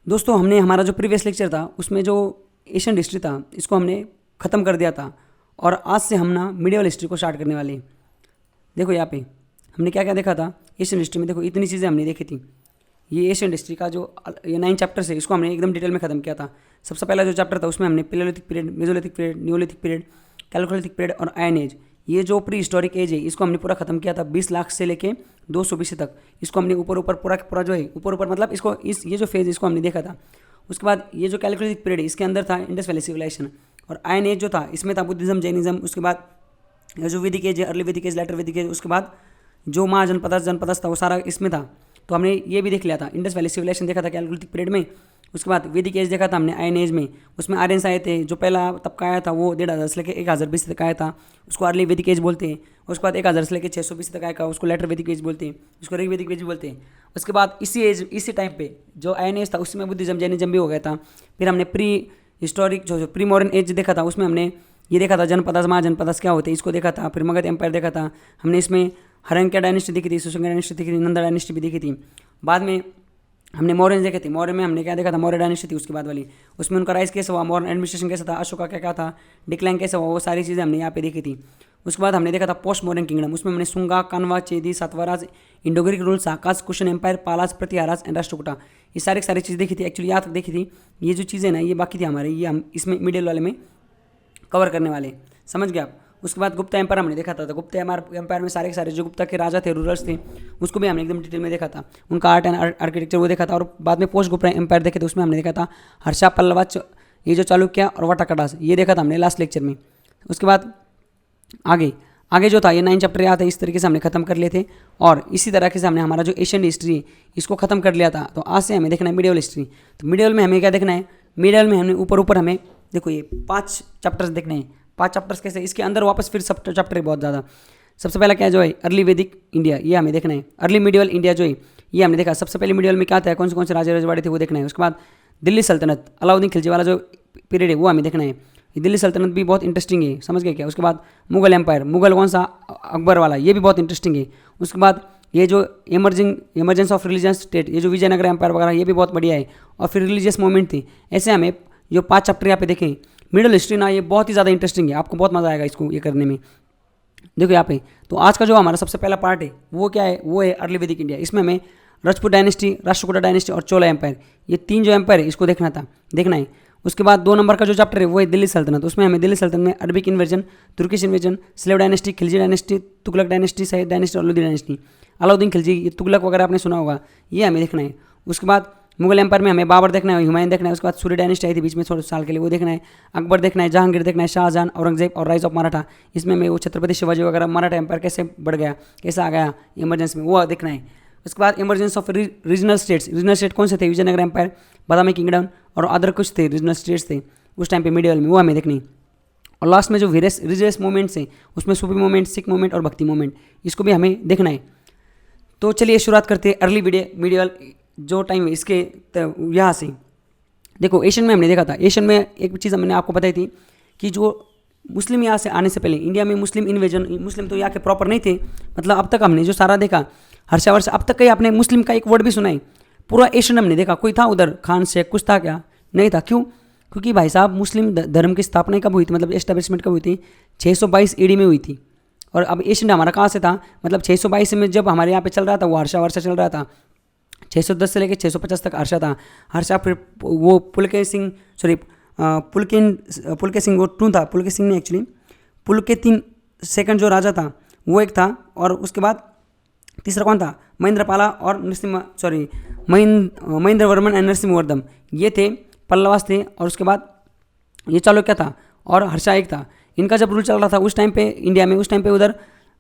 दोस्तों हमने हमारा जो प्रीवियस लेक्चर था उसमें जो एशियन हिस्ट्री था इसको हमने ख़त्म कर दिया था और आज से हम ना मिडिवल हिस्ट्री को स्टार्ट करने वाले हैं। देखो यहाँ पे हमने क्या क्या देखा था एशियन हिस्ट्री में। देखो इतनी चीज़ें हमने देखी थी। ये एशियन हिस्ट्री का जो ये 9 चैप्टर्स है इसको हमने एकदम डिटेल में ख़त्म किया था। सबसे पहला जो चैप्टर था उसमें हमने palaeolithic period, mesolithic period, neolithic period, chalcolithic period और आयरन एज, ये जो प्री हिस्टोरिक एज है इसको हमने पूरा खत्म किया था 20 लाख से लेके 200 BC तक। इसको हमने ऊपर ऊपर पूरा पूरा जो है ऊपर ऊपर मतलब इसको ये जो फेज इसको हमने देखा था। उसके बाद ये जो कैलकुलेटिक पीरियड है इसके अंदर था इंडस वैली सिविलाइजेशन और आयरन एज जो था इसमें था बुद्धिज्म, जैनिज्म। उसके बाद ये जो वैदिक एज है, अर्ली वैदिक एज, लेटर वैदिक एज, उसके बाद जो महाजनपदस था वो सारा इसमें था। तो हमने ये भी देख लिया था, इंडस वैली सिविलाइजेशन देखा था कैलकुलेटिक पीरियड में। उसके बाद वैदिक एज देखा था हमने आयरन एज में। उसमें आर्यंस आए थे, जो पहला तबका आया था वो 1500 से लेकर 1000 BC तक आया था, उसको अर्ली वैदिक एज बोलते हैं। उसके बाद 1000 से लेकर 600 BC तक आया था उसको लेटर वैदिक एज बोलते हैं, उसको ऋग वैदिक एज बोलते हैं। उसके बाद इसी टाइम पे जो आयरन एज था उसमें बुद्धिज्म, जैनिज्म भी हो गया था। फिर हमने प्री हिस्टोरिक जो प्री मॉडर्न एज देखा था उसमें हमने ये देखा था जनपदस, महाजनपदस क्या होते हैं इसको देखा था। फिर मगध एम्पायर देखा था हमने, इसमें हरंक्या डायनेस्टी देखी थी, सुसंग डायनेस्टी देखी थी, नंदा डायनेस्टी भी देखी थी। बाद में हमने मौर्य देखे थे। मौर्य में हमने क्या देखा था, मौर्य डायनेस्टी थी उसके बाद वाली, उसमें उनका राइज कैसे हुआ, मॉडर्न एडमिनिस्ट्रेशन कैसा था, अशोका क्या क्या था, डिक्लाइन कैसे हुआ, वो सारी चीज़ें हमने यहाँ पे देखी थी। उसके बाद हमने देखा था पोस्ट मॉडर्न किंगडम, उसमें हमने Sunga, Kanva, Chedi, Satavahanas, Indo Greek rule, Sakas, Kushan empire, Palas, Pratiharas and Rashtrakuta, ये सारी चीज़ देखी थी। एक्चुअली यहाँ तक देखी थी। ये जो चीज़ें ना ये बाकी थी हमारे, ये हम इसमें मिडिल वाले में कवर करने वाले, समझ गए आप। उसके बाद गुप्ता एम्पायर हमने देखा था। तो गुप्ता एम्पायर में सारे के सारे जो गुप्ता के राजा थे, रूलर्स थे, उसको भी हमने एकदम डिटेल में देखा था। उनका आर्ट एंड आर्किटेक्चर वो देखा था। और बाद में पोस्ट गुप्ता एम्पायर देखे थे, उसमें हमने देखा था हर्षा, पल्लवा, ये जो चालुक्य और वाटाकटास, ये देखा था हमने लास्ट लेक्चर में। उसके बाद आगे जो था ये 9 चैप्टर याद है, इस तरीके से हमने खत्म कर लिए थे। और इसी तरह से हमने हमारा जो एशियन हिस्ट्री है इसको खत्म कर लिया था। तो आज से हमें देखना है मिडिवल हिस्ट्री। तो मिडिवल में हमें क्या देखना है, मिडिवल में हमने ऊपर हमें देखो ये 5 चैप्टर्स देखने हैं। 5 चैप्टर्स कैसे, इसके अंदर वापस फिर सब चैप्टर है बहुत ज़्यादा। सबसे पहला क्या जो है अर्ली वैदिक इंडिया, ये हमें देखना है। अर्ली मिडिवल इंडिया जो है ये हमने देखा। सबसे पहले मिडिवल में क्या था, कौन से राजे रजवाड़े थे वो देखना है। उसके बाद दिल्ली सल्तनत, अलाउद्दीन खिलजी वाला जो पीरियड है वो हमें देखना है। ये दिल्ली सल्तनत भी बहुत इंटरेस्टिंग है, समझ गए क्या। उसके बाद मुगल एम्पायर, मुगल कौन सा, अकबर वाला, ये भी बहुत इंटरेस्टिंग है। उसके बाद ये जो इमरजेंस ऑफ रिलीजियस स्टेट, ये जो विजयनगर एम्पायर वगैरह, ये भी बहुत बढ़िया है। और फिर रिलीजियस मूवमेंट थी। ऐसे हमें जो 5 चैप्टर यहाँ पे देखें मिडिल हिस्ट्री ना, ये बहुत ही ज़्यादा इंटरेस्टिंग है, आपको बहुत मज़ा आएगा इसको ये करने में। देखो यहाँ पे तो आज का जो हमारा सबसे पहला पार्ट है वो क्या है, वो है अर्ली वैदिक इंडिया। इसमें हमें राजपूत डायनेस्टी, राष्ट्रकूटा डायनेस्टी और चोला एम्पायर, ये 3 जो एम्पायर है इसको देखना है। उसके बाद 2 नंबर का जो चैप्टर है वो है दिल्ली सल्तनत। उसमें हमें दिल्ली सल्तनत में Arabic inversion, Turkish inversion, slave dynasty, Khilji dynasty, Tughlaq dynasty, Syed dynasty और लोधी डायनेस्टी, अलाउद्दीन खिलजी, ये तुगलक वगैरह आपने सुना होगा, ये हमें देखना है। उसके बाद मुगल एम्पायर में हमें बाबर देखना है, हुमायूं देखना है। उसके बाद सूर्य डायनेस्टी आई थी बीच में थोड़े साल के लिए, वो देखना है। अकबर देखना है, जहांगीर देखना है, शाहजहां, औरंगजेब और राइज ऑफ मराठा, इसमें हमें वो छत्रपति शिवाजी वगैरह, मराठा एम्पायर कैसे बढ़ गया, कैसे आ गया इमरजेंसी में, वो देखना है। उसके बाद इमरजेंस ऑफ रीजनल स्टेट कौन से थे, विजयनगर एम्पायर, बादामी किंगडम और अदर कुछ थे रीजनल स्टेट्स थे उस टाइम पे मिडिवल में, वो हमें देखनी। और लास्ट में जो रिलीजियस मूवमेंट्स हैं उसमें सूफी मूवमेंट, सिख मूवमेंट और भक्ति मूवमेंट, इसको भी हमें देखना है। तो चलिए शुरुआत करते हैं अर्ली मिडिवल जो टाइम है इसके यहाँ से। देखो एशियन में हमने देखा था, एशियन में एक चीज़ हमने आपको बताई थी कि जो मुस्लिम यहाँ से आने से पहले इंडिया में मुस्लिम इन्वेजन, मुस्लिम तो यहाँ के प्रॉपर नहीं थे, मतलब अब तक हमने जो सारा देखा हर्षावर्ष, अब तक कहीं आपने मुस्लिम का एक वर्ड भी सुना है, पूरा एशियन हमने देखा। कोई था उधर खान शेख कुछ था क्या, नहीं था। क्यों, क्योंकि भाई साहब मुस्लिम धर्म की स्थापना कब हुई थी, मतलब एस्टेब्लिशमेंट कब हुई थी, 622 AD में हुई थी। और अब एशियन हमारा कहाँ से था, मतलब 622 में जब हमारे यहाँ पे चल रहा था वो हर्षावर्ष चल रहा था। 610 से लेकर 650 तक हर्षा था। हर्षा फिर वो पुलके सिंह वो टू था, पुलके सिंह ने एक्चुअली पुलके 3 सेकंड जो राजा था वो एक था। और उसके बाद तीसरा कौन था, महेंद्रपाला और महेंद्र वर्मन एंड नरसिंहवर्धन, ये थे पल्लवास थे। और उसके बाद ये चालुक्य था और हर्षा एक था। इनका जब रूल चल रहा था उस टाइम पे इंडिया में, उस टाइम पे उधर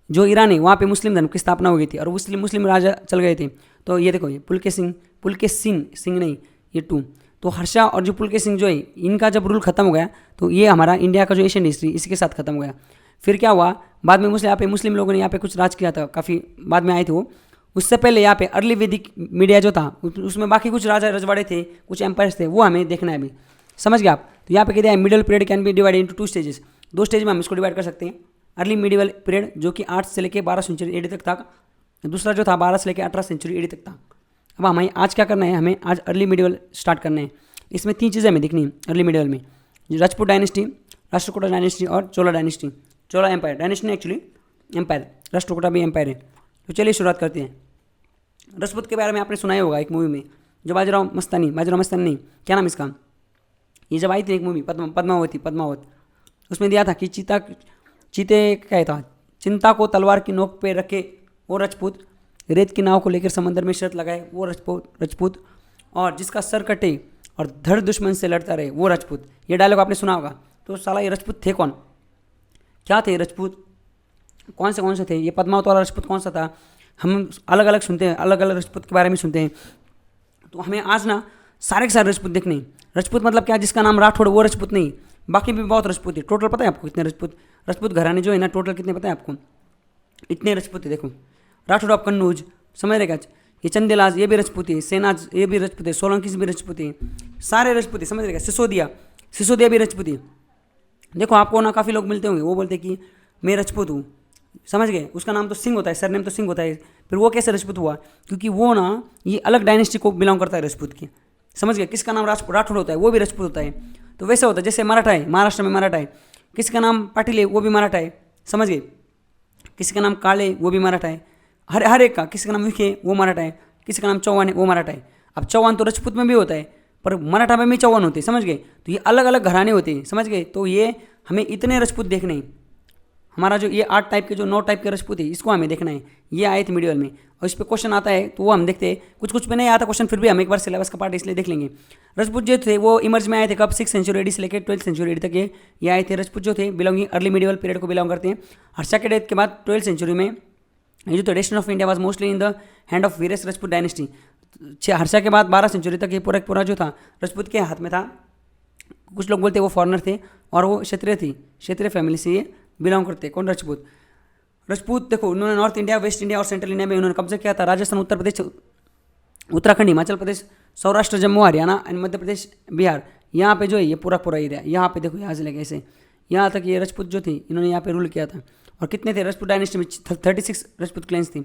जो ईरान है वहाँ पे मुस्लिम धर्म की स्थापना हो गई थी और मुस्लिम राजा चल गए थे। तो ये देखो ये पुलके सिंह नहीं, ये 2। तो हर्षा और जो पुलके सिंह जो है इनका जब रूल खत्म हो गया तो ये हमारा इंडिया का जो एशियन हिस्ट्री इसके साथ खत्म हो गया। फिर क्या हुआ, बाद में मुस्लिम लोगों ने यहाँ पे कुछ राज किया था, काफ़ी बाद में आए थे वो। उससे पहले यहाँ पे अर्ली वैदिक मीडिया जो था उसमें बाकी कुछ राजा रजवाड़े थे, कुछ एम्पायर्स थे, वो हमें देखना है अभी, समझ गए आप। तो यहाँ पे कहते हैं middle period can be divided into 2 stages, 2 stage में हम इसको डिवाइड कर सकते हैं। अर्ली मिडिवल पीरियड जो कि 8 से लेकर 12 सेंचुरी AD तक था, दूसरा जो था 12 से लेकर 18 सेंचुरी AD तक था। अब हमें आज क्या करना है, हमें आज अर्ली मिडिवल स्टार्ट करना है। इसमें 3 चीज़ें हमें दिखनी है अर्ली मिडिवल में, राजपूत डायनेस्टी, राष्ट्रकूटा डायनेस्टी और चोला डायनेस्टी। चोला एम्पायर, डायनेस्टी ने एक्चुअली एम्पायर, राष्ट्रकूटा भी एम्पायर है। तो चलिए शुरुआत करते हैं। राजपूत के बारे में आपने सुना ही होगा एक मूवी में, जो बाजीराव मस्तानी नहीं, क्या नाम इसका, ये जब आई थी एक मूवी पद्मावत, उसमें दिया था कि चीते क्या था, चिंता को तलवार की नोक पे रखे वो राजपूत, रेत की नाव को लेकर समंदर में शर्त लगाए वो राजपूत, और जिसका सर कटे और धड़ दुश्मन से लड़ता रहे वो राजपूत। ये डायलॉग आपने सुना होगा। तो साला ये राजपूत थे कौन, क्या थे राजपूत, कौन से थे, ये पद्मावत वाला राजपूत कौन सा था। हम अलग अलग सुनते हैं, अलग अलग राजपूत के बारे में सुनते हैं। तो हमें आज ना सारे के सारे राजपूत देखने हैं। राजपूत मतलब क्या, जिसका नाम राठौड़ वो राजपूत नहीं, बाकी भी बहुत राजपूत है। टोटल पता है आपको कितने राजपूत घराने जो है ना, टोटल कितने पता है आपको, इतने राजपूत है। देखो, राठौड़ ऑफ कन्नौज, समझ रहे क्या, ये चंदेलाज ये भी राजपूत है, सेनाज ये भी राजपूत है, सोलंकी भी राजपूत है, सारे राजपूत है, समझ रहे क्या। सिसोदिया भी राजपूत है। देखो आपको ना काफ़ी लोग मिलते होंगे, वो बोलते कि मैं राजपूत हूँ, समझ गए, उसका नाम तो सिंह होता है, सरनेम तो सिंह होता है। फिर वो कैसे राजपूत हुआ, क्योंकि वो ना ये अलग डायनेस्टी को बिलोंग करता है राजपूत की, समझ गए। किसका नाम राठौड़ होता है वो भी राजपूत होता है। तो वैसे होता है जैसे मराठा है, महाराष्ट्र में मराठा है, किसी का नाम पाटिल है वो भी मराठा है, समझ गए। किसी का नाम काले वो भी मराठा है, हर एक का, किसी का नाम विखे वो मराठा है, किसी का नाम चौहान है वो मराठा है। अब चौहान तो राजपूत में भी होता है, पर मराठा में भी चौहान होते हैं, समझ गए। तो ये अलग अलग घराने होते हैं, समझ गए। तो ये हमें इतने राजपूत देखने हैं। हमारा जो ये 8 टाइप के, जो 9 टाइप के राजपूत है, इसको हमें देखना है। ये आए थे मिडिवल में, और इस पर क्वेश्चन आता है तो वो हम देखते हैं। कुछ पे नहीं आता क्वेश्चन, फिर भी हम एक बार सिलेबस का पार्ट इसलिए देख लेंगे। राजपूत जो थे वो इमर्ज में आए थे कब, 6th सेंचुरी एडी से लेकर 12th सेंचुरी एडी तक ये आए थे। राजपूत जो थे बिलोंगिंग अर्ली मिडिवल पीरियड को बिलोंग करते हैं। हर्षा के डेथ के बाद 12th सेंचुरी में ये जो tradition of India was mostly in the hand of various Rajput dynasty. Harsha के बाद 12 सेंचुरी तक ये पूरा जो था राजपूत के हाथ में था। कुछ लोग बोलते हैं वो फॉरनर थे, और वो क्षत्रिय फैमिली से ये बिलोंग करते हैं। कौन, राजपूत देखो, उन्होंने नॉर्थ इंडिया, वेस्ट इंडिया और सेंट्रल इंडिया में उन्होंने कब्जा किया था। राजस्थान, उत्तर प्रदेश, उत्तराखंड, हिमाचल प्रदेश, सौराष्ट्र, जम्मू, हरियाणा एंड मध्य प्रदेश, बिहार, यहाँ पे जो है ये पूरा एरिया, यहाँ पे देखो, यहाँ से लेके ऐसे यहाँ तक ये राजपूत जो थे इन्होंने यहाँ पे रूल किया था। और कितने थे राजपूत डायनेस्टी में, 36 राजपूत क्लेंस थी।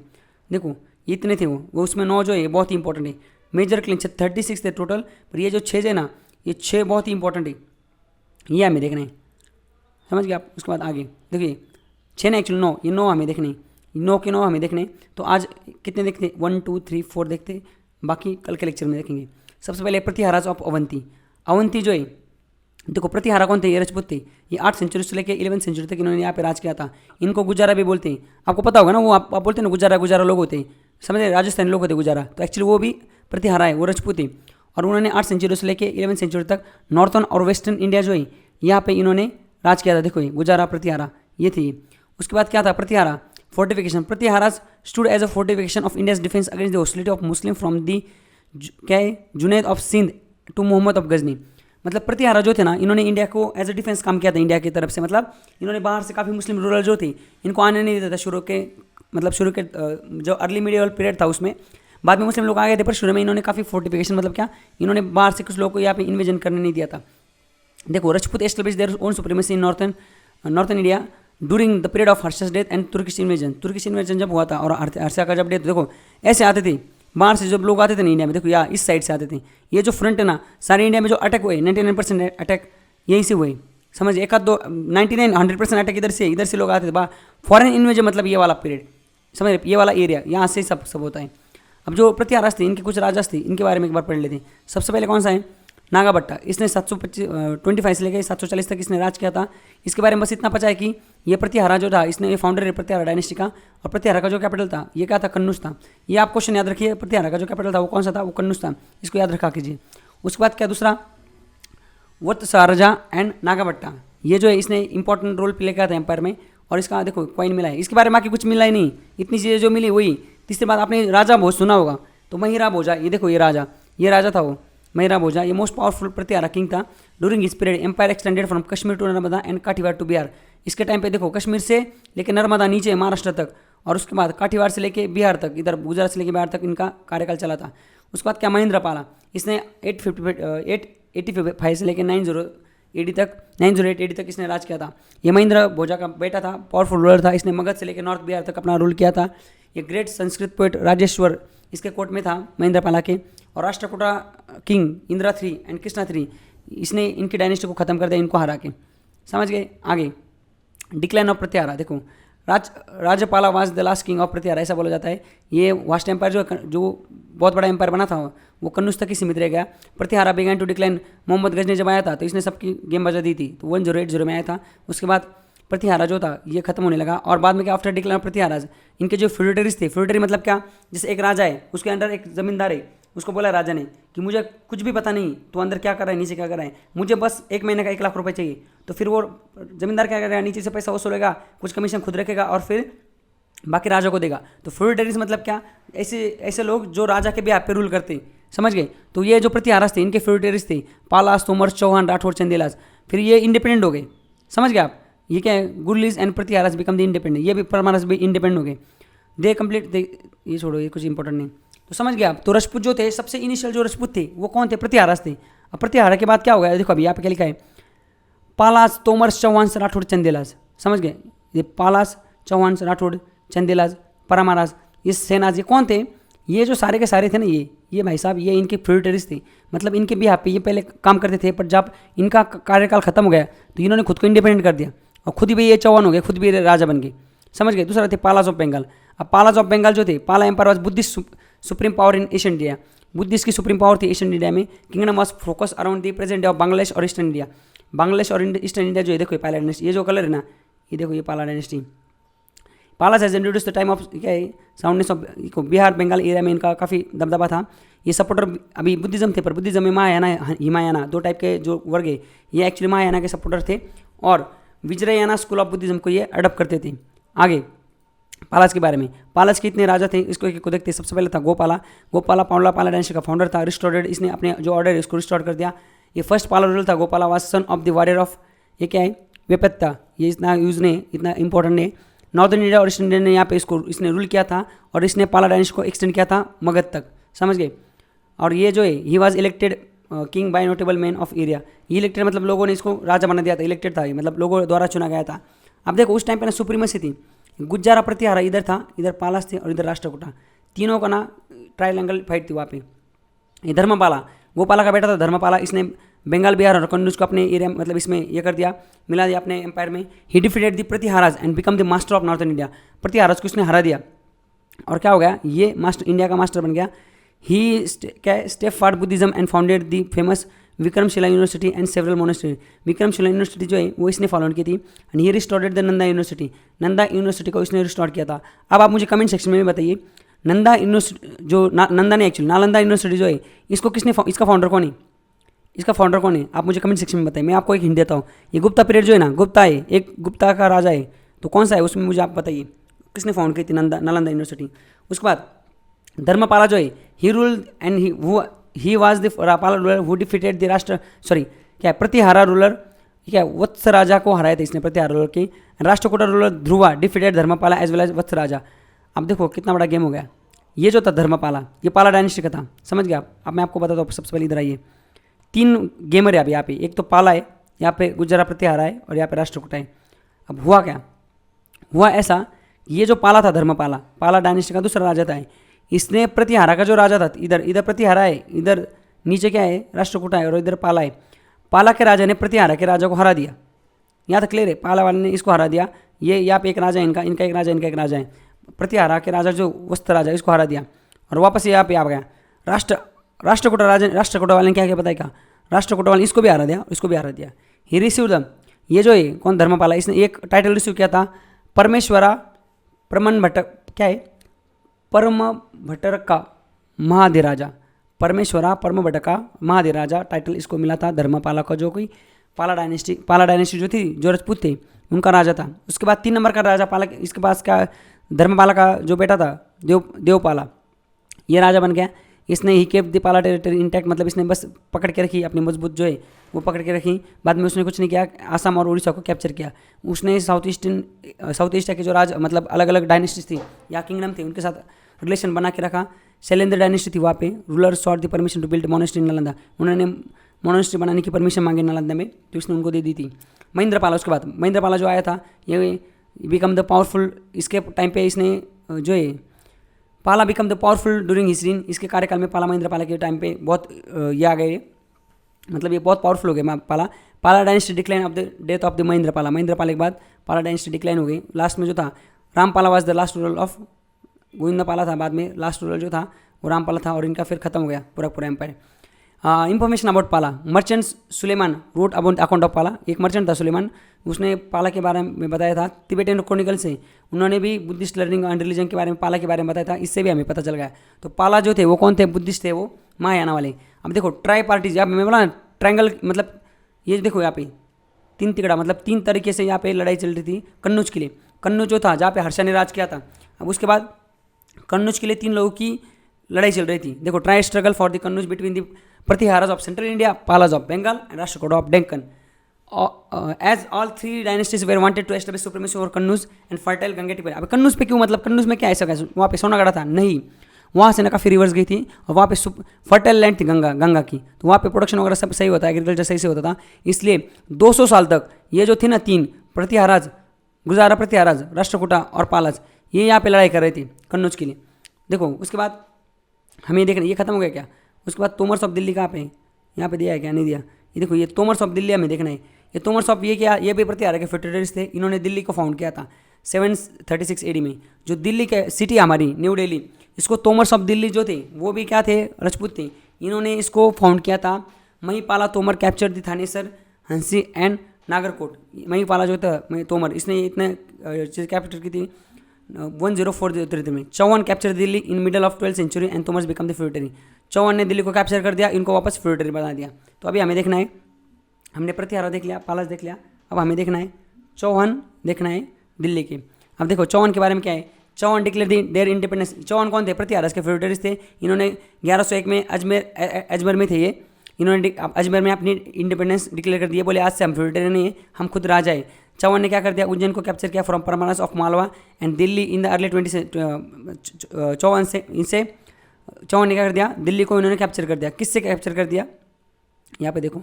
देखो ये इतने थे वो उसमें 9 जो है बहुत ही इंपॉर्टेंट है, मेजर क्लेन 36 थे टोटल, पर ये जो 6 है ना, ये 6 बहुत ही इंपॉर्टेंट है, ये हमें देखना है, समझ गए आप। उसके बाद आगे देखिए 6 ना, एक्चुअली 9, ये 9 हमें देखने, 9 के 9 हमें देखने। तो आज कितने देखते, 1 2 3 4 देखते, बाकी कल के लेक्चर में देखेंगे। सबसे पहले प्रतिहाराज ऑफ अवंती जो है, देखो प्रतिहारा कौन थे, ये राजपूत थे। ये 8 सेंचुरी से लेकर 11th सेंचुरी तक इन्होंने यहाँ पे राज किया था। इनको गुजारा भी बोलते हैं, आपको पता होगा ना, वो आप बोलते हैं ना गुजारा लोग होते हैं, समझ रहे, राजस्थानी लोग होते हैं गुजारा। तो एक्चुअली वो भी प्रतिहारा है, वो राजपूत है। और उन्होंने 8 सेंचुरी से लेकर 11th सेंचुरी तक नॉर्थन और वेस्टर्न इंडिया जो है यहाँ पे इन्होंने राज किया था। देखो ये गुजारा प्रतिहारा ये थी। उसके बाद क्या था, Pratihara fortification. Pratihara stood as a fortification of India's defence against the hostility of Muslim from the क्या है, Junaid of Sindh to Mohammad of Ghazni. मतलब प्रतिहारा जो थे ना, इन्होंने इंडिया को एज अ डिफेंस काम किया था इंडिया की तरफ से। मतलब इन्होंने बाहर से काफ़ी मुस्लिम रूरल जो थे इनको आने नहीं देता था शुरू के जो अर्ली मिडिवल पीरियड था उसमें। बाद में मुस्लिम लोग आ गए थे, पर शुरू में इन्होंने काफ़ी फोर्टिफिकेशन, मतलब क्या, इन्होंने बाहर से कुछ लोगों को यहाँ पे इन्वेजन करने नहीं दिया था। देखो Rajput establish their own supremacy in northern India during the period of Harsha's death and Turkish invasion जब हुआ था, और हर्षा का जब डेथ, देखो ऐसे आते थे बाहर से जब लोग आते थे ना इंडिया में, देखो यहाँ इस साइड से आते थे। ये जो फ्रंट है ना, सारे इंडिया में जो अटैक हुए 99% अटैक यहीं से हुए, समझ, 100% अटैक इधर से लोग आते थे। फॉरेन इन्वेजन मतलब ये वाला पीरियड, समझ, ये वाला एरिया यहाँ से सब होता है। अब जो प्रतिहाराज थे इनके कुछ राजास थे, इनके बारे में एक बार पढ़ लेते हैं। सबसे पहले कौन सा है, नागाभट्टा। इसने 725 से लेकर 740 तक इसने राज किया था। इसके बारे में बस इतना पता है कि ये प्रतिहारा जो था, इसने ये फाउंडर है प्रतिहारा डायनेस्टी का। और प्रतिहारा का जो कैपिटल था ये क्या था, कन्नौज था। ये आप क्वेश्चन याद रखिए, प्रतिहारा का जो कैपिटल था वो कौन सा था, वो कन्नौज था, इसको याद रखा कीजिए। उसके बाद क्या दूसरा, वत्साराजा एंड नागाभट्टा, ये जो है इसने इंपॉर्टेंट रोल प्ले किया था एम्पायर में। और इसका देखो कॉइन मिला है, इसके बारे में आके कुछ मिला ही नहीं, इतनी चीज़ें जो मिली वही। तीसरी बात, आपने राजा भोज सुना होगा, तो महिरा भोजा, ये देखो ये राजा था वो महिरा भोजा। ये मोस्ट पावरफुल प्रतिहारा किंग था। During his period empire extended from Kashmir to Narmada and Kathiawar to Bihar. इसके टाइम पे देखो कश्मीर से लेकर नर्मदा नीचे महाराष्ट्र तक, और उसके बाद काठीवाड़ से लेकर बिहार तक, इधर गुजरात से लेकर बिहार तक इनका कार्यकाल चला था। उसके बाद क्या, महेंद्र पाला, इसने 885 से लेकर 908 AD तक इसने राज किया था। ये महेंद्र भोजा का बेटा था, पावरफुल रूलर था। इसने मगध से लेकर नॉर्थ बिहार तक अपना रूल किया था। ये ग्रेट संस्कृत पोएट राजेश्वर इसके कोर्ट में था महेंद्रपाला के। और Rashtrakuta king Indira three and Krishna three, इसने इनकी डायनेस्टी को ख़त्म कर दिया इनको हरा के। समझ गए। आगे डिक्लाइन ऑफ प्रतिहारा, देखो Rajpala was the last king of Pratihara, ऐसा बोला जाता है। ये वास्ट एम्पायर जो बहुत बड़ा एम्पायर बना था वो कन्नूज तक ही सीमित रह गया। Pratihara began to decline, Mohammad Ghazni जब आया था तो इसने सबकी गेम बजा दी थी, तो 1080 में आया था। उसके बाद प्रतिहारा जो था ये खत्म होने लगा। और बाद में क्या, आफ्टर डिक्लाइन ऑफ प्रतिहाराज, इनके जो फ्यूडेटरीज थे, फ्यूडेटरी मतलब क्या, जैसे एक राजा है उसके अंडर एक जमींदार है, उसको बोला राजा ने कि मुझे कुछ भी पता नहीं तो अंदर क्या कर रहा है नीचे क्या कर रहा है, मुझे बस एक महीने का 1 लाख रुपए चाहिए। तो फिर वो जमींदार क्या करेगा, नीचे से पैसा वसूलेगा, कुछ कमीशन खुद रखेगा और फिर बाकी राजा को देगा। तो फ्यूडेटरीज मतलब क्या, ऐसे लोग जो राजा के बिहाफ पे रूल करते, समझ गए। तो ये जो प्रतिहाराज थे इनके फ्यूडेटरीज थे पालास, तोमर, चौहान, राठौर, चंदेलाज। फिर ये इंडिपेंडेंट हो गए, समझ गए आप। ये क्या है, गुरलीज एंड प्रतिहाराज बिकम द इंडिपेंडेंट, ये भी परमानस भी इंडिपेंडेंट हो गए। दे कंप्लीट, ये छोड़ो, ये कुछ इंपॉर्टेंट नहीं। तो समझ गए आप। तो राजपूत जो थे, सबसे इनिशियल जो राजपूत थे वो कौन थे, प्रतिहाराज थे। अब प्रतिहारा के बाद क्या हो गया, देखो अभी यहाँ पे क्या लिखा है, पालास, तोमर, चौहान, राठौड़, चंदेलाज। समझ गए। ये पालास, चौहान, राठौड़, चंदेलाज, परमाराज, ये सेनाज, ये कौन थे, ये जो सारे के सारे थे ना, ये भाई साहब ये इनके फ्यूडेटरीज थे। मतलब इनके बिहाफ पे ये पहले काम करते थे, पर जब इनका कार्यकाल खत्म हो गया तो इन्होंने खुद को इंडिपेंडेंट कर दिया और खुद भी ये चौहान हो गए, खुद भी राजा बन गए। समझ गए। दूसरा थे पालास ऑफ बंगाल। अब पालास ऑफ बंगाल जो थे, Pala empire was Buddhist supreme power in Asian India, Buddhist की सुप्रीम पावर थी एशियन इंडिया में। Kingdom was focus around the present day of Bangladesh और ईस्टर्न इंडिया। बांग्लादेश और ईस्टर्न इंडिया जो है, देखो ये पाला डायनेस्टी, ये जो कलर है ना, ये देखो ये Pala dynasty. Palas has introduce the time of क्या है, soundness of, Bihar Bengal area में इनका काफ़ी दबदबा था। ये सपोर्टर अभी बुद्धिज्म थे, पर बुद्धिज्म में महायाना हिमायाना दो टाइप के जो वर्ग है, ये एक्चुअली महायाना के सपोर्टर थे और विजययाना स्कूल ऑफ बुद्धिज्म को ये अडॉप्ट करते थे। आगे पालास के बारे में, पालास के इतने राजा थे, इसको एक देखते। सबसे पहले था गोपाला। गोपाला पाला डायनेस्टी का फाउंडर था, रिस्टोर्ड, इसने अपने जो ऑर्डर है उसको रिस्टोर कर दिया। ये फर्स्ट पाला रूलर था। Gopala was son of the warrior of, ये क्या है, वेपत्ता, ये इतना यूज नहीं, इतना इंपॉर्टेंट है। नॉर्दर्न इंडिया और ईस्टर्न इंडिया ने यहाँ पे इसने रूल किया था और इसने पाला डायनेस्टी को एक्सटेंड किया था मगध तक। समझ गए। और ये जो है, he was elected king bye notable man of area. ये इलेक्टेड मतलब लोगों ने इसको राजा बना दिया था, इलेक्टेड था ये, मतलब लोगों द्वारा चुना गया था। अब देखो उस टाइम पे ना सुप्रीमेसी थी। गुज्जारा प्रतिहारा इधर था, इधर पालास थे और इधर राष्ट्रकूटा, तीनों का ना ट्रायंगल फाइट थी वहाँ पे। ये धर्मपाला, गोपाला का बेटा था धर्मपाला, इसने बंगाल, बिहार और कन्नूज को अपने एरिया मतलब इसमें ये कर दिया, मिला दिया अपने एम्पायर में। He defeated the Pratiharas and become the master of northern India. Pratiharas को इसने हरा दिया और क्या हो गया, ये मास्टर, इंडिया का मास्टर बन गया। He step for Buddhism and founded the famous Vikramshila university and several monastery. Vikramshila university जो है वो इसने फॉलो की थी। And he restored the Nanda university. Nanda university को इसने रिस्टोर किया था। अब आप मुझे कमेंट सेक्शन में भी बताइए, नंदा यूनिवर्सिटी जो नंदा ने एक्चुअली नालंदा यूनिवर्सिटी जो है, इसको किसने, इसका फाउंडर कौन है, इसका फाउंडर कौन है, आप मुझे कमेंट सेक्शन में बताइए। मैं आपको एक हिंट देता हूँ। ये गुप्ता पीरियड जो है ना, गुप्ता है, एक गुप्ता का राजा है, तो कौन सा है उसमें मुझे आप बताइए किसने फाउंड की थी नालंदा यूनिवर्सिटी। उसके बाद धर्मपाला जो है, he rule and he was the Pala ruler who defeated the क्या है, प्रतिहारा रूलर, क्या है, वत्स राजा को हराया था इसने, प्रतिहारा रूलर की। Rashtrakuta ruler Dhruva defeated Dharmapala as well as Vatsa Raja. अब देखो कितना बड़ा गेम हो गया। ये जो था धर्मपाला, ये पाला डायनेस्टी का था, समझ गया आप। अब मैं आपको बताता हूँ, सबसे पहले इधर आइए, 3 गेमर है अभी यहाँ पे। एक तो पाला है, यहाँ पे गुज्जरा प्रतिहारा है और यहाँ पे राष्ट्रकूटा है। अब हुआ क्या, हुआ ऐसा, ये जो पाला था धर्मपाला, पाला डायनेस्टी का दूसरा राजा था, इसने प्रतिहारा का जो राजा था, इधर प्रतिहारा है, इधर नीचे क्या है, राष्ट्रकूटा है और इधर पाला है। पाला के राजा ने प्रतिहारा के राजा को हरा दिया। यहाँ तक क्लियर है, पाला वाले ने इसको हरा दिया। ये यहाँ पे एक राजा है, इनका एक राजा, इनका एक राजा है। प्रतिहारा के राजा जो वस्त्र राजा, इसको हरा दिया और वापस यहाँ पे आ गया। राष्ट्रकूटा वाले ने क्या क्या बताया, राष्ट्रकूटा वाले इसको भी हरा दिया, इसको भी हरा दिया। ही रिसीव द, ये जो है कौन, धर्मपाला, इसने एक टाइटल रिसीव किया था, परमेश्वरा परमन भट्टक, क्या है, परम भट्टरका महाधिराजा। परमेश्वरा परम भट्टका महाधिराजा टाइटल इसको मिला था धर्मपाला का, जो कोई पाला डायनेस्टी जो थी, जो राजपूत थे उनका राजा था। उसके बाद 3 नंबर का राजा पाला, इसके पास क्या, धर्मपाला का जो बेटा था देवपाला, ये राजा बन गया। इसने ही केप द पाला टेरिटरी इंटैक्ट, मतलब इसने बस पकड़ के रखी अपनी मजबूत जो है वो पकड़ के रखी। बाद में उसने कुछ नहीं किया, आसाम और उड़ीसा को कैप्चर किया। उसने साउथ ईस्ट के जो मतलब अलग अलग डायनेस्टीज थी या किंगडम थे, उनके साथ रिलेशन बना के रखा। शैलेंद्र डायनेस्टी थी वहाँ पे, ruler sought the permission to build monastery in Nalanda. उन्होंने मोनेस्ट्री बनाने की परमिशन मांगी नालंदा में, तो उसने उनको दे दी थी। महेंद्रपाला, उसके बाद महेंद्रपाला जो आया था, ये बिकम द पावरफुल। इसके टाइम पे इसने जो है Pala become the powerful during his reign, इसके कार्यकाल में पाला महेंद्र पाला के टाइम पे बहुत ये आ गए, मतलब ये बहुत पावरफुल हो गए पाला। पाला dynasty decline of the death of the Mahendra पाला के बाद पाला डायनेस्टी डिक्लाइन हो गई। लास्ट में जो था Rampala was the last rural of Govind Pala था, बाद में लास्ट रूरल जो था वो रामपाला था और इनका फिर खत्म हो गया पूरा empire. Information about Pala, merchant Sulaiman wrote about account of Pala, एक मर्चेंट था सुलेमान, उसने पाला के बारे में बताया था। तिबेटियन क्रॉनिकल से उन्होंने भी बुद्धिस्ट लर्निंग एंड रिलीजन के बारे में पाला के बारे में बताया था, इससे भी हमें पता चल गया। तो पाला जो थे वो कौन थे, बुद्धिस्ट थे, वो महायाना वाले। अब देखो ट्राई पार्टीज, यहाँ मैं बोला ट्रायंगल, मतलब ये देखो यहाँ पे 3 तिगड़ा, मतलब 3 तरीके से यहाँ पे लड़ाई चल रही थी कन्नौज के लिए। कन्नौज जो था जहाँ पे हर्षा ने राज किया था, अब उसके बाद कन्नौज के लिए 3 लोगों की लड़ाई चल रही थी। देखो tri struggle for the Kannauj between the Pratiharas of central India, Palas of Bengal and Rashtrakuta of Deccan, as all 3 dynasties were wanted to establish supremacy over Kannauj and fertile Gangetic. अब कन्नौज पे क्यों, मतलब कन्नौज में क्या ऐसा कैसे, वहाँ पे सोनागढ़ था नहीं, वहाँ से ना काफ़ी रिवर्स गई थी और वहाँ पे फर्टाइल लैंड थी गंगा की, तो वहाँ पे प्रोडक्शन वगैरह सब सही होता है, एग्रीकल्चर सही से होता था। इसलिए 200 साल तक ये जो थी ना 3 प्रतिहाराज, गुजारा प्रतिहाराज, राष्ट्रकूटा और पालाज, ये यहाँ पे लड़ाई कर रही थी कन्नौज के लिए। देखो उसके बाद हमें देखना ये खत्म हो गया क्या, उसके बाद तोमर्स ऑफ दिल्ली कहाँ पे, यहाँ पे दिया है क्या, नहीं दिया। ये देखो ये तोमर्स ऑफ दिल्ली हमें देखना है। ये तोमर्स ऑफ ये क्या, ये भी प्रतिहारा के फेडरेटर्स थे, इन्होंने दिल्ली को फाउंड किया था 736 AD में। जो दिल्ली के सिटी हमारी न्यू दिल्ली, इसको तोमर्स ऑफ दिल्ली जो थे वो भी क्या थे, राजपूत थे, इन्होंने इसको फाउंड किया था। महिपाला तोमर कैप्चर दी थानेसर, हंसी एंड नागरकोट। महिपाला जो था तोमर, इसने इतने चीज़ कैप्चर की थी 1043 में। Chauhan capture Delhi in middle of 12th century and Tomars become the feudatory. Chauhan ने दिल्ली को कैप्चर कर दिया, इनको वापस फ्यूटरी बना दिया। तो अभी हमें देखना है, हमने प्रतिहारा देख लिया, पालास देख लिया, अब हमें देखना है चौहान, देखना है दिल्ली के। अब देखो चौहान के बारे में क्या है, Chauhan declare their independence. Chauhan कौन थे, प्रतिहारा के फ्यूटरीज थे। इन्होंने 1101 में अजमेर में थे ये, इन्होंने अजमेर में अपनी इंडिपेंडेंस डिक्लेयर कर दी, बोले आज से हम फ्यूटरी नहीं है, हम खुद राजा है। चौहान ने क्या कर दिया, उज्जैन को कैप्चर किया from Paramaras of Malwa and Delhi in the early 20 Chauhan से इनसे चौहान ने क्या कर दिया, दिल्ली को इन्होंने कैप्चर कर दिया। किससे कैप्चर कर दिया, यहाँ पे देखो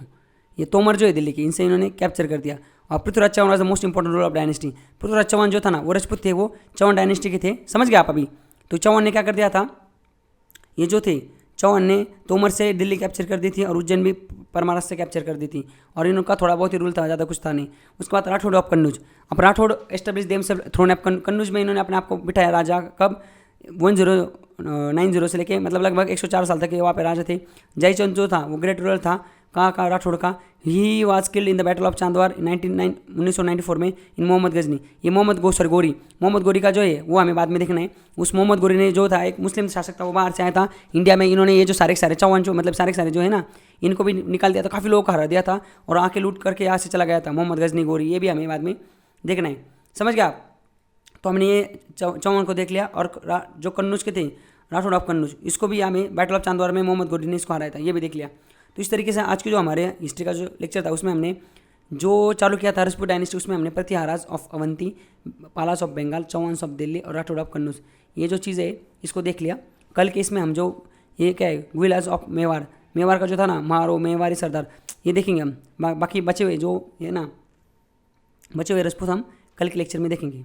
ये तोमर जो है दिल्ली की, इनसे इन्होंने कैप्चर कर दिया। और Prithviraj Chauhan was the most important ruler of dynasty. Prithviraj Chauhan जो था ना वो राजपूत थे, वो चौहान डायनेस्टी के थे, समझ गए आप अभी। तो चौहान ने क्या कर दिया था, ये जो थे चौहान ने तोमर से दिल्ली कैप्चर कर दी थी और उज्जैन भी परमारस से कैप्चर कर दी थी, और इनका थोड़ा बहुत ही रूल था, ज़्यादा कुछ था नहीं। उसके बाद राठौड़ ऑफ कन्नौज, अब राठौड़ एस्टेब्लिश देम से थ्रोन ऑफ कन्नौज में इन्होंने अपने आप को बिठाया राजा, कब 1090 से लेके मतलब लगभग 104 साल तक ये वहाँ पे राजा थे। जयचंद जो था वो ग्रेट रूलर था, कहाँ का, राठौड़ का। He was killed in the battle of Chandawar 1994 में इन मोहम्मद गजनी। ये मोहम्मद गोरी का जो है वो हमें बाद में देखना है। उस मोहम्मद गोरी ने जो था एक मुस्लिम शासक था, वो बाहर से आया था इंडिया में, इन्होंने ये जो सारे चौहान जो मतलब सारे जो है ना, इनको भी निकाल दिया था, काफ़ी लोगों को हरा दिया था और आके लूट करके यहाँ से चला गया था मोहम्मद गजनी गोरी, ये भी हमें बाद में देखना है, समझ गया आप। तो हमने ये चौहान को देख लिया, और जो कन्नौज के थे राठौड़ ऑफ कन्नौज, इसको भी हमें बैटल ऑफ चांदवार में मोहम्मद गोरी ने इसको हराया था, ये भी देख लिया। तो इस तरीके से आज की जो हमारे हिस्ट्री का जो लेक्चर था उसमें हमने जो चालू किया था राजपूत डायनेस्टी, उसमें हमने Pratiharas of Avanti, Palas of Bengal, Chauhans of Delhi और राठौड़ ऑफ कन्नौज, ये जो चीज़ है इसको देख लिया। कल के इसमें हम जो ये क्या है विलाज ऑफ मेवाड़ का जो था ना, मारो मेवाड़ी सरदार, ये देखेंगे हम। बाकी बचे हुए जो है ना, बचे हुए राजपूत हम कल के लेक्चर में देखेंगे।